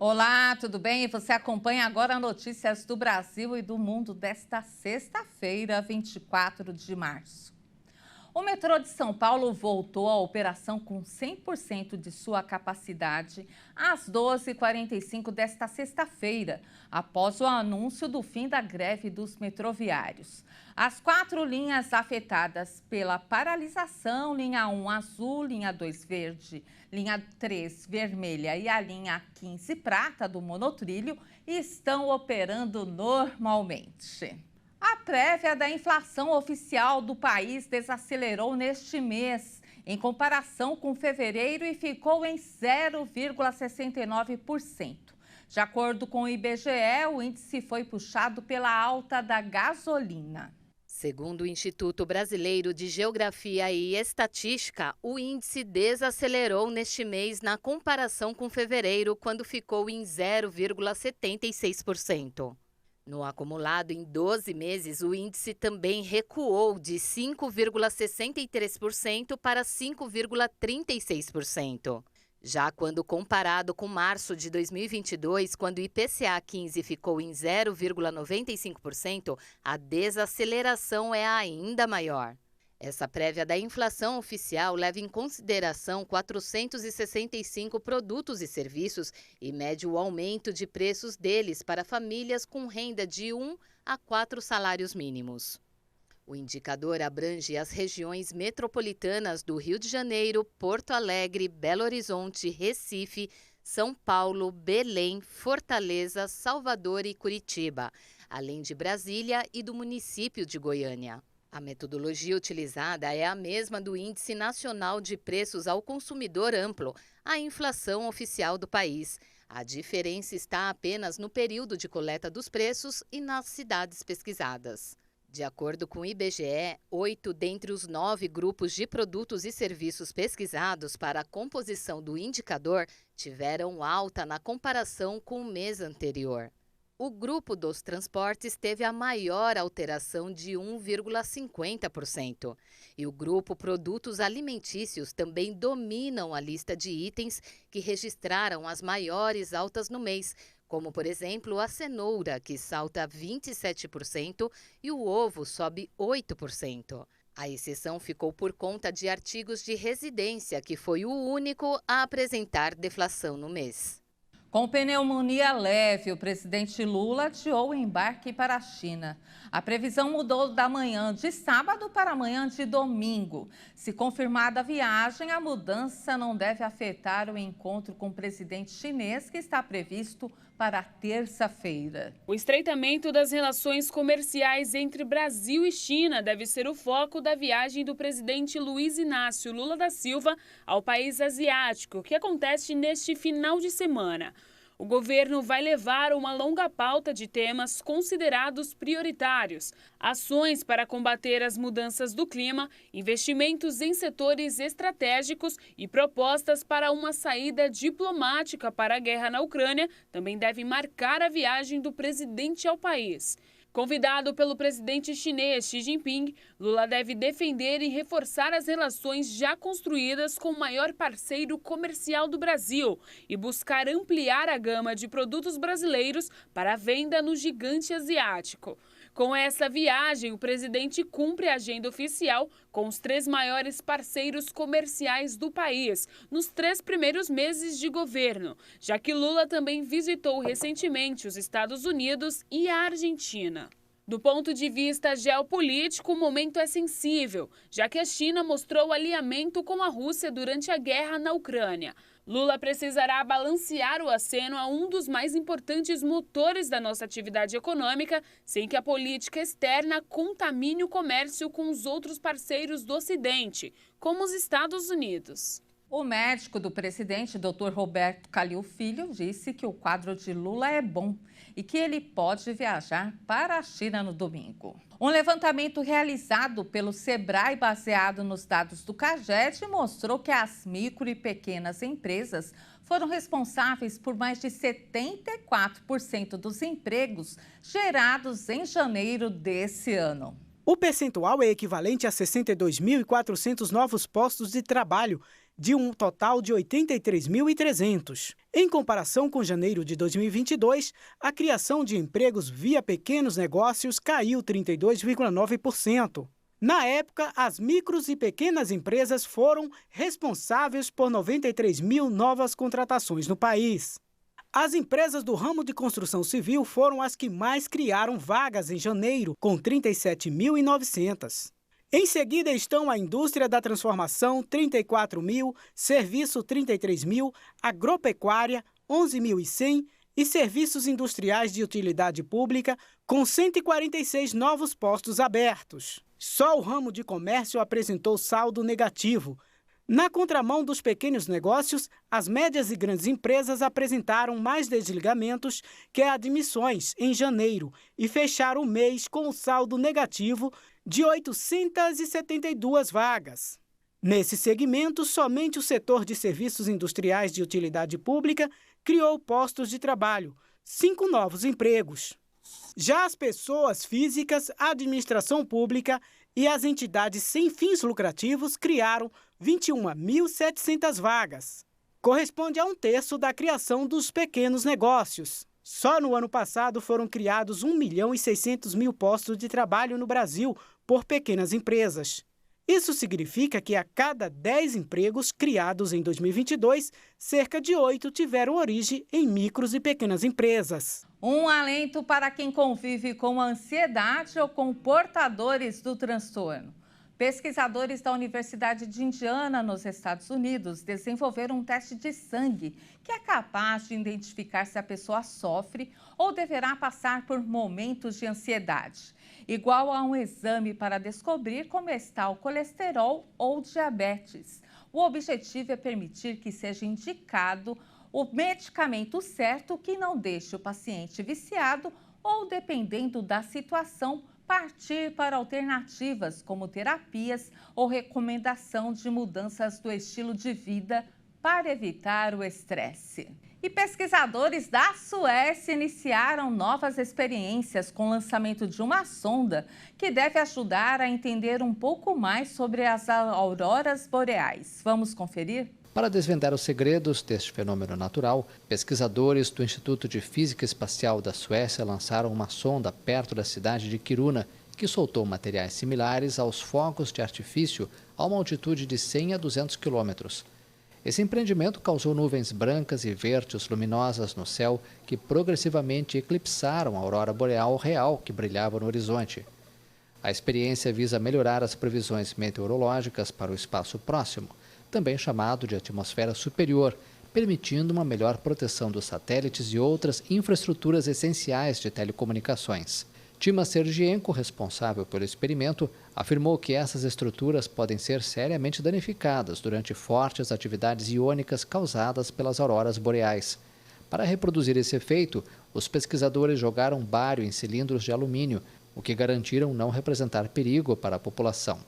Olá, tudo bem? Você acompanha agora notícias do Brasil e do mundo desta sexta-feira, 24 de março. O metrô de São Paulo voltou à operação com 100% de sua capacidade às 12h45 desta sexta-feira, após o anúncio do fim da greve dos metroviários. As 4 linhas afetadas pela paralisação, linha 1 azul, linha 2 verde, linha 3 vermelha e a linha 15 prata do monotrilho, estão operando normalmente. A prévia da inflação oficial do país desacelerou neste mês, em comparação com fevereiro, e ficou em 0,69%. De acordo com o IBGE, o índice foi puxado pela alta da gasolina. Segundo o Instituto Brasileiro de Geografia e Estatística, o índice desacelerou neste mês na comparação com fevereiro, quando ficou em 0,76%. No acumulado em 12 meses, o índice também recuou de 5,63% para 5,36%. Já quando comparado com março de 2022, quando o IPCA 15 ficou em 0,95%, a desaceleração é ainda maior. Essa prévia da inflação oficial leva em consideração 465 produtos e serviços e mede o aumento de preços deles para famílias com renda de 1 a 4 salários mínimos. O indicador abrange as regiões metropolitanas do Rio de Janeiro, Porto Alegre, Belo Horizonte, Recife, São Paulo, Belém, Fortaleza, Salvador e Curitiba, além de Brasília e do município de Goiânia. A metodologia utilizada é a mesma do Índice Nacional de Preços ao Consumidor Amplo, a inflação oficial do país. A diferença está apenas no período de coleta dos preços e nas cidades pesquisadas. De acordo com o IBGE, 8 dentre os 9 grupos de produtos e serviços pesquisados para a composição do indicador tiveram alta na comparação com o mês anterior. O grupo dos transportes teve a maior alteração de 1,50%. E o grupo produtos alimentícios também dominam a lista de itens que registraram as maiores altas no mês, como, por exemplo, a cenoura, que salta 27%, e o ovo sobe 8%. A exceção ficou por conta de artigos de residência, que foi o único a apresentar deflação no mês. Com pneumonia leve, o presidente Lula adiou o embarque para a China. A previsão mudou da manhã de sábado para a manhã de domingo. Se confirmada a viagem, a mudança não deve afetar o encontro com o presidente chinês, que está previsto para terça-feira. O estreitamento das relações comerciais entre Brasil e China deve ser o foco da viagem do presidente Luiz Inácio Lula da Silva ao país asiático, que acontece neste final de semana. O governo vai levar uma longa pauta de temas considerados prioritários: ações para combater as mudanças do clima, investimentos em setores estratégicos e propostas para uma saída diplomática para a guerra na Ucrânia também devem marcar a viagem do presidente ao país. Convidado pelo presidente chinês Xi Jinping, Lula deve defender e reforçar as relações já construídas com o maior parceiro comercial do Brasil e buscar ampliar a gama de produtos brasileiros para a venda no gigante asiático. Com essa viagem, o presidente cumpre a agenda oficial com os 3 maiores parceiros comerciais do país nos 3 primeiros meses de governo, já que Lula também visitou recentemente os Estados Unidos e a Argentina. Do ponto de vista geopolítico, o momento é sensível, já que a China mostrou alinhamento com a Rússia durante a guerra na Ucrânia. Lula precisará balancear o aceno a um dos mais importantes motores da nossa atividade econômica, sem que a política externa contamine o comércio com os outros parceiros do Ocidente, como os Estados Unidos. O médico do presidente, Dr. Roberto Calil Filho, disse que o quadro de Lula é bom e que ele pode viajar para a China no domingo. Um levantamento realizado pelo Sebrae, baseado nos dados do CAGED, mostrou que as micro e pequenas empresas foram responsáveis por mais de 74% dos empregos gerados em janeiro desse ano. O percentual é equivalente a 62.400 novos postos de trabalho, de um total de 83.300. Em comparação com janeiro de 2022, a criação de empregos via pequenos negócios caiu 32,9%. Na época, as micros e pequenas empresas foram responsáveis por 93 mil novas contratações no país. As empresas do ramo de construção civil foram as que mais criaram vagas em janeiro, com 37.900. Em seguida estão a indústria da transformação, 34 mil, serviço, 33 mil, agropecuária, 11.100 e serviços industriais de utilidade pública, com 146 novos postos abertos. Só o ramo de comércio apresentou saldo negativo. Na contramão dos pequenos negócios, as médias e grandes empresas apresentaram mais desligamentos que admissões em janeiro e fecharam o mês com um saldo negativo de 872 vagas. Nesse segmento, somente o setor de serviços industriais de utilidade pública criou postos de trabalho, 5 novos empregos. Já as pessoas físicas, a administração pública e as entidades sem fins lucrativos criaram 21.700 vagas. Corresponde a 1/3 da criação dos pequenos negócios. Só no ano passado foram criados 1.600.000 postos de trabalho no Brasil por pequenas empresas. Isso significa que a cada 10 empregos criados em 2022, cerca de 8 tiveram origem em micros e pequenas empresas. Um alento para quem convive com ansiedade ou com portadores do transtorno. Pesquisadores da Universidade de Indiana, nos Estados Unidos, desenvolveram um teste de sangue que é capaz de identificar se a pessoa sofre ou deverá passar por momentos de ansiedade, igual a um exame para descobrir como está o colesterol ou diabetes. O objetivo é permitir que seja indicado o medicamento certo que não deixe o paciente viciado ou, dependendo da situação, partir para alternativas como terapias ou recomendação de mudanças do estilo de vida para evitar o estresse. E pesquisadores da Suécia iniciaram novas experiências com o lançamento de uma sonda que deve ajudar a entender um pouco mais sobre as auroras boreais. Vamos conferir? Para desvendar os segredos deste fenômeno natural, pesquisadores do Instituto de Física Espacial da Suécia lançaram uma sonda perto da cidade de Kiruna, que soltou materiais similares aos fogos de artifício a uma altitude de 100 a 200 quilômetros. Esse empreendimento causou nuvens brancas e verdes luminosas no céu que progressivamente eclipsaram a aurora boreal real que brilhava no horizonte. A experiência visa melhorar as previsões meteorológicas para o espaço próximo, também chamado de atmosfera superior, permitindo uma melhor proteção dos satélites e outras infraestruturas essenciais de telecomunicações. Tima Sergienko, responsável pelo experimento, afirmou que essas estruturas podem ser seriamente danificadas durante fortes atividades iônicas causadas pelas auroras boreais. Para reproduzir esse efeito, os pesquisadores jogaram bário em cilindros de alumínio, o que garantiram não representar perigo para a população.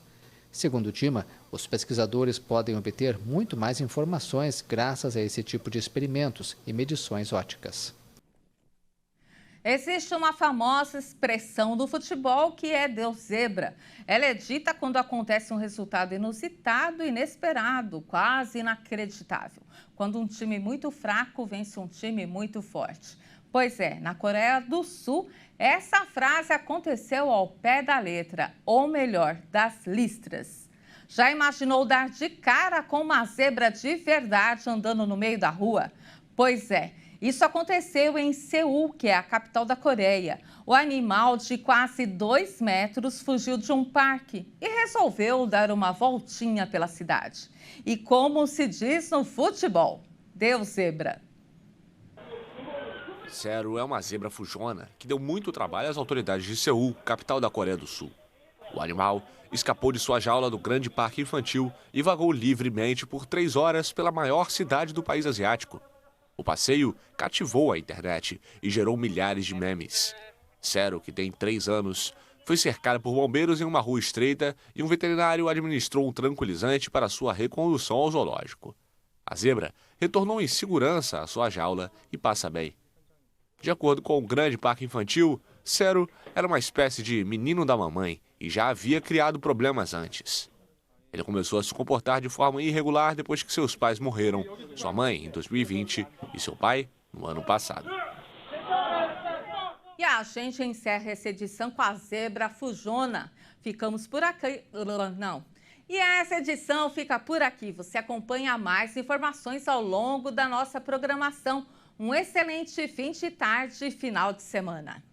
Segundo Tima, os pesquisadores podem obter muito mais informações graças a esse tipo de experimentos e medições ópticas. Existe uma famosa expressão do futebol que é Deus zebra. Ela é dita quando acontece um resultado inusitado, inesperado, quase inacreditável. Quando um time muito fraco vence um time muito forte. Pois é, na Coreia do Sul, essa frase aconteceu ao pé da letra, ou melhor, das listras. Já imaginou dar de cara com uma zebra de verdade andando no meio da rua? Pois é, isso aconteceu em Seul, que é a capital da Coreia. O animal de quase 2 metros fugiu de um parque e resolveu dar uma voltinha pela cidade. E como se diz no futebol, deu zebra. Sero é uma zebra fujona que deu muito trabalho às autoridades de Seul, capital da Coreia do Sul. O animal escapou de sua jaula do grande parque infantil e vagou livremente por 3 horas pela maior cidade do país asiático. O passeio cativou a internet e gerou milhares de memes. Sero, que tem 3 anos, foi cercado por bombeiros em uma rua estreita e um veterinário administrou um tranquilizante para sua recondução ao zoológico. A zebra retornou em segurança à sua jaula e passa bem. De acordo com o grande parque infantil, Sero era uma espécie de menino da mamãe e já havia criado problemas antes. Ele começou a se comportar de forma irregular depois que seus pais morreram, sua mãe em 2020 e seu pai no ano passado. E a gente encerra essa edição com a zebra fujona. Ficamos por aqui. Não. E essa edição fica por aqui. Você acompanha mais informações ao longo da nossa programação. Um excelente fim de tarde e final de semana.